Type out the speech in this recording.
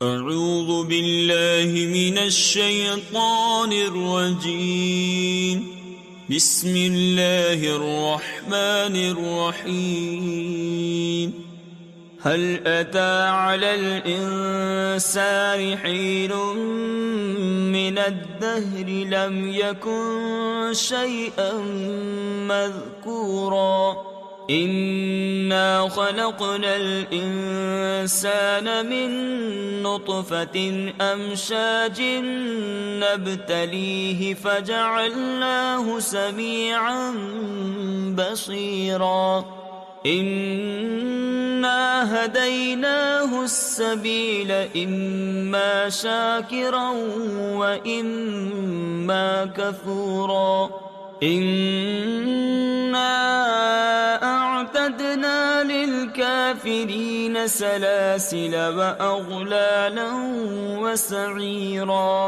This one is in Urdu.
أعوذ بالله من الشيطان الرجيم. بسم الله الرحمن الرحيم. هل أتى على الإنسان حين من الدهر لم يكن شيئا مذكورا إنا خلقنا الإنسان من نطفة أمشاج نبتليه فجعلناه سميعا بصيرا إنا هديناه السبيل إما شاكرا وإما كفورا إنا أعتدنا للكافرين سلاسل وأغلالا وسعيرا